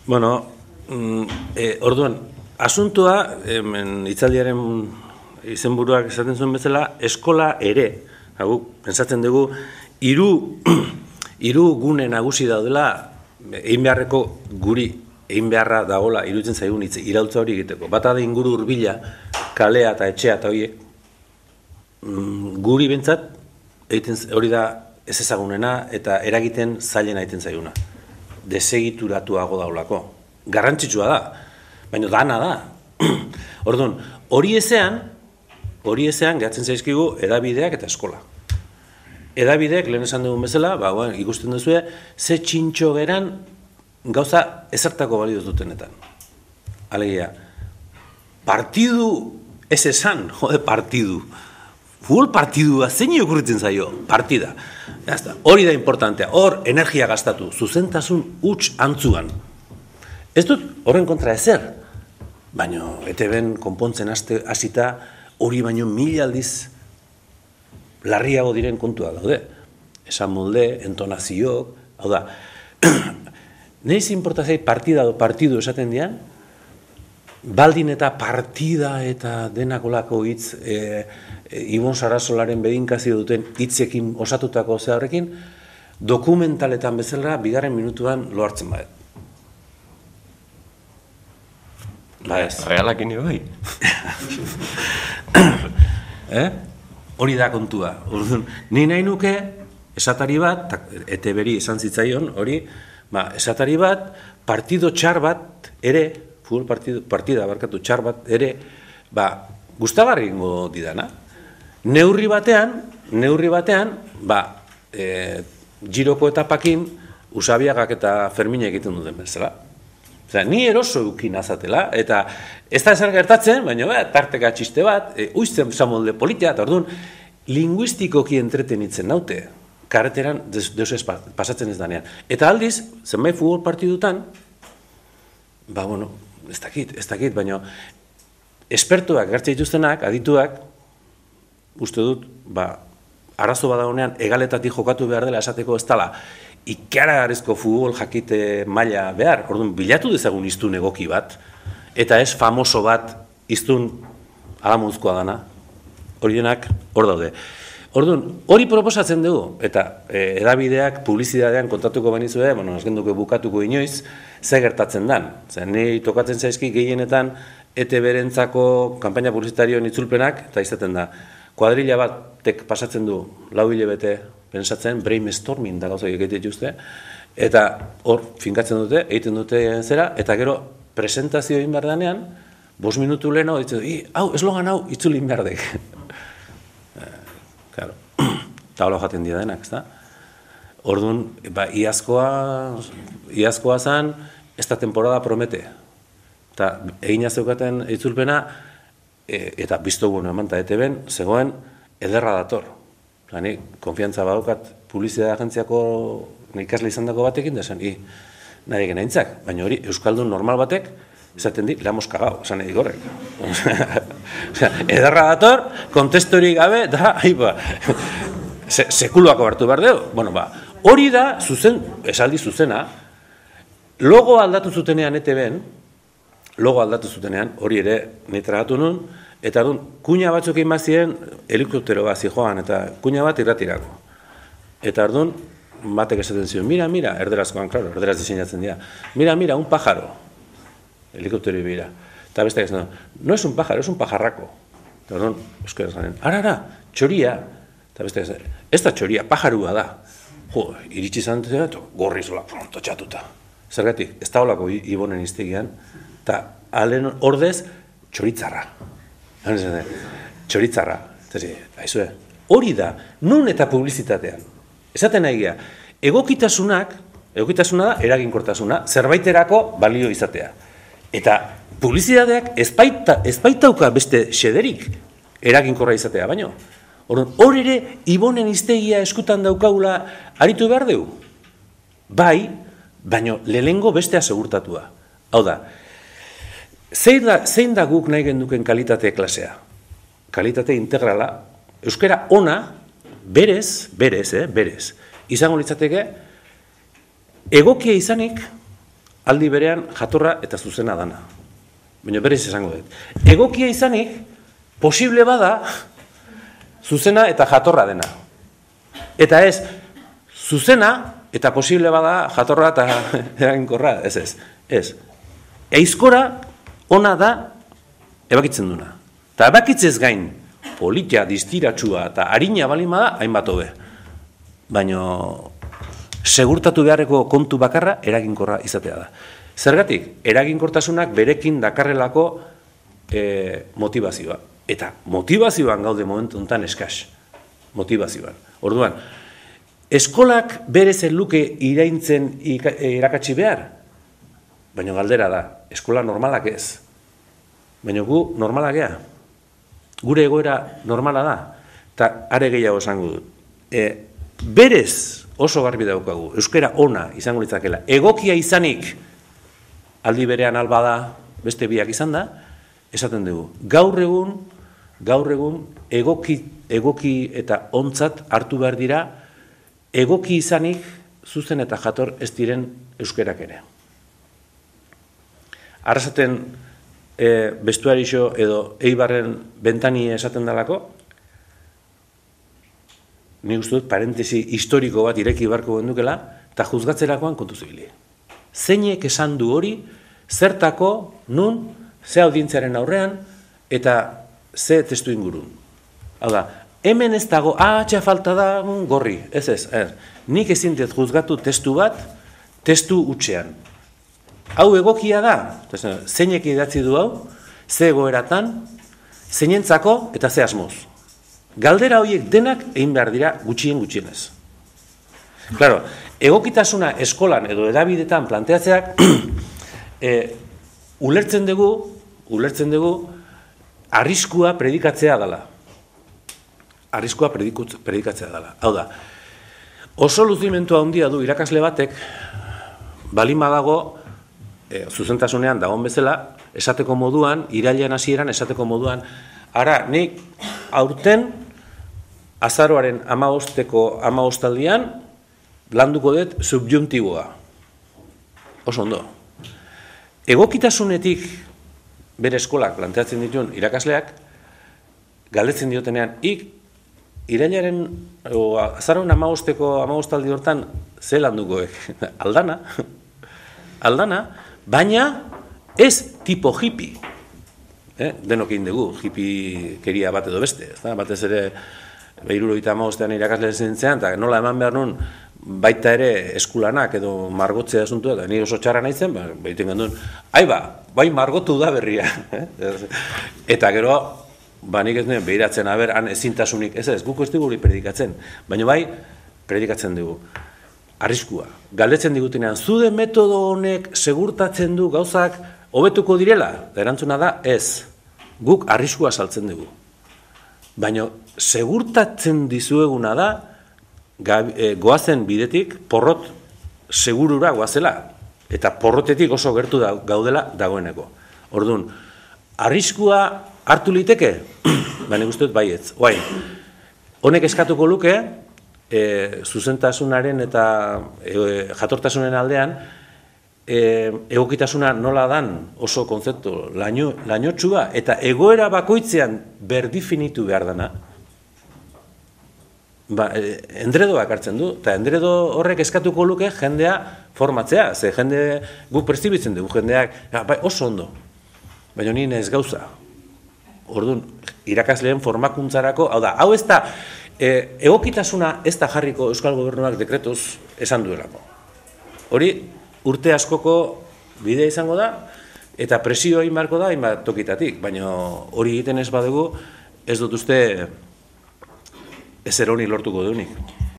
Bueno, orduan, asuntua, hitzaldiaren izenburuak esaten zuen bezala, eskola ere, pentsatzen dugu, hiru gune nagusi daudela, egin beharreko guri, egin beharra dagoela, iruditzen zaigun iraultza hori egiteko. Bata da inguru hurbila, kalea eta etxea eta horiek, guri bentsat, hori da ez ezagunena eta eragiten zailena egiten zaiguna. Desegituratuago daulako. Garrantzitsua da, baina dana da. Orduan, hori ezean gehatzen zaizkigu edabideak eta eskola. Edabideak, lehen esan dugun bezala, ikusten duzue, ze txintxo geran gauza ezertako balio dutenetan. Alegia, partidu ez esan, partidu. Futbol partidua, zein okurritzen zaio? Partida. Hori da importantea, hor energia gastatu, zuzentasun huts antzuan. Ez dut horren kontra ezer, baina ETB-en konpontzen hasita hori baino 1000 aldiz larriago diren kontua daude. Esan molde, entonazioak, hau da. Neiz importazai partida edo partidu esaten dian, baldin eta partida eta denakolako hitz Ibon Sarasolaren bedinkazio duten hitzekin osatutako zeharrekin, dokumentaletan bezala bigarren minutuan lo hartzen badet. Ba ez. Realakin nire bai. Hori da kontua. Ni nahi nuke, esatari bat, ETB-ri esan zitzaion, hori, esatari bat, partido txar bat ere, futbol partida barkatu txar bat ere, gustagarri ingo didana. Neurri batean, giroko etapakin, Usabiagak eta Fermina egiten duten bezala. Ni eroso eukin azatela, eta ez da esan gertatzen, baina tarteka txiste bat, uizten zamolde politia, eta orduan, linguistikoki entretenitzen naute, karreteran deus ez pasatzen ez danean. Eta aldiz, zenbait futbol partidutan, ez dakit, baina espertuak gertza dituztenak, adituak, uste dut, arazo badagonean, egaletatik jokatu behar dela esateko ez dela, ikaragarrizko futbol jakite maila behar, orduan, bilatu dezagun iztun egoki bat, eta ez famoso bat iztun alamuzkoa dana, hori denak hor daude. Orduan, hori proposatzen dugu, eta edabideak, publizidadean kontatuko benizue, ez genduko bukatuko inoiz, ze gertatzen dan. Ni tokatzen zaizki gehienetan ETB-rentzako kanpaina publizitarioen itzulpenak, eta izaten da, kuadrilla batek pasatzen du 4 hilabete pensatzen, brainstorming da gauza egite dituzte, eta hor finkatzen dute, egiten dute zera, eta gero presentazio egin behar danean, 5 minutu leheno, eslogan hau, itzuli egin behar dek. Eta hola jaten dira denak, ez da? Orduan, iazkoa zan, esta temporada promete. Eta egin azeukaten itzulpena, eta bizto guen eman, eta ETB-en, zegoen, ederra dator. Ni, konfiantza badaukat, publizidade agentziako ikasle izan dago batekin, da esan, nahi egen aintzak, baina hori, Euskaldun normal batek, esaten di, la hemos cagao, esan edik horrek. Ederra dator, kontestorik gabe, da, sekuluako hartu behar dugu. Hori da, esaldi zuzena, logo aldatu zutenean ETB-en, hori ere nitragatu nun, eta kuña batzuk egin bazien, helikoptero bat zijoan, eta kuña bat irratirako. Eta orduan, batek esaten zion, mira, erderazkoan, klaro, erderaz diseinatzen dira, mira, un pájaro, helikoptero ibira. Eta beste esan, no es un pájaro, es un pajarrako. Eta orduan, euskaraz garen, ara, txoria. Eta beste esan, ez da txoria, pajarua da. Iritsi izan dut, gorri zola, totxatuta. Zergatik, ez da holako Ibonen iztegian, eta alen ordez, txoritzarra. Txoritzarra. Hori da, nun eta publizitatean. Esaten nahi gea, egokitasuna da eraginkortasuna, zerbaiterako balio izatea. Eta publizitateak ez baitauka beste xederik eraginkorra izatea, baino. Hor ere, Ibonen iztegia eskutan daukagula aritu behar dugu? Bai, baino lehengo bestea segurtatua. Hau da, zein da guk nahi genduken kalitate klasea? Kalitate integrala, euskara ona, berez, izango litzateke, egokia izanik, aldi berean jatorra eta zuzena dana. Baina berriz esango dut. Egokia izanik, posible bada, zuzena eta jatorra dena. Eta ez, zuzena eta posible bada jatorra eta eraginkorra, ez. Eizkora ona da ebakitzen duna. Eta ebakitzez gain, politia, distiratsua eta harina balima da, hainbat hobe. Baina segurtatu beharreko kontu bakarra eraginkorra izatea da. Zergatik, eraginkortasunak berekin dakarrelako motivazioa. Eta motivazioan gaude momentu honetan eskas. Motivazioan. Orduan, eskolak berezen luke iraintzen irakatsi behar? Baina galdera da, eskola normalak ez. Baina gu normalak gea. Gure egoera normala da. Eta are gehiago esango dut. Berez oso garbi daukagu, euskara ona izango litzakela. Egokia izanik aldi berean alba da, beste biak izan da, esaten dugu. Gaur egun egoki eta ontzat hartu behar dira, egoki izanik zuzen eta jator ez diren euskerak ere. Arrasaten bestuarixo edo Eibarren bentani esaten dalako, ni uste dut parentesi historiko bat ireki barko gendukela, eta juzgatzerakoan kontu zibili. Zeinek esan du hori, zertako, nun, ze audientziaren aurrean, eta ze testu ingurun. Hau da, hemen ez dago, atxa falta da gorri, ez. Nik ezintet juzgatu testu bat, testu utxean. Hau egokia da, zeinek idatzi du hau, ze egoeratan, zeinentzako eta ze asmoz. Galdera horiek denak egin behar dira gutxienez. Claro, egokitasuna eskolan edo edabidetan planteatzeak ulertzen dugu arriskua predikatzea dela. Arriskua predikatzea dela. Hau da, oso luzimentua handia du irakasle batek, balima dago, zuzentasunean dagoen bezala, esateko moduan, irailean hasieran esateko moduan, ara, nik aurten azaroaren 15 landuko dut subjuntiboa. Oso ondo. Egokitasunetik bere eskolak planteatzen dituen irakasleak, galdetzen diotenean, irailaren, azaroaren 15 hortan, ze landukoek? Aldana, baina ez tipo hippie. Denok egin dugu, hippie keria bat edo beste. Batez ere, 75 irakasle zentzean, eta nola eman behar nun, baita ere eskulanak edo margotzea asuntua, eta nire oso txarra nahizen, behiten gendun, bai margotu da berria. Eta gero, nik ez nuen behiratzen, han ezintasunik, ez, guk ez dugu hori predikatzen, baina bai, predikatzen dugu. Arriskua. Galdetzen digutenean, zude metodo honek segurtatzen du gauzak hobetuko direla? Da erantzuna da, ez. Guk arriskua saltzen dugu. Baina segurtatzen dizueguna da, goazen bidetik, porrot segurura goazela. Eta porrotetik oso gertu gaudela dagoeneko. Orduan, arriskua hartu liteke? Baina guztiot baietz. Honek eskatuko luke, zuzentasunaren eta jatortasunen aldean, egokitasuna nola dan oso konzeptu lainotsua eta egoera bakoitzean berdifinitu behar dana, endredoak hartzen du, eta endredo horrek eskatuko luke jendea formatzea, ze jende guk perzibitzen dugu, jendeak oso ondo, baina nien ez gauza. Orduan, irakasleen formakuntzarako, hau ez da, egokitasuna ez da jarriko Euskal Gobernuak dekretuz esan duelako. Hori, urte askoko bidea izango da, eta presio egin beharko da, hainbat tokitatik, baina hori egiten ez badugu, ez dut uste ezer honi lortuko duenik.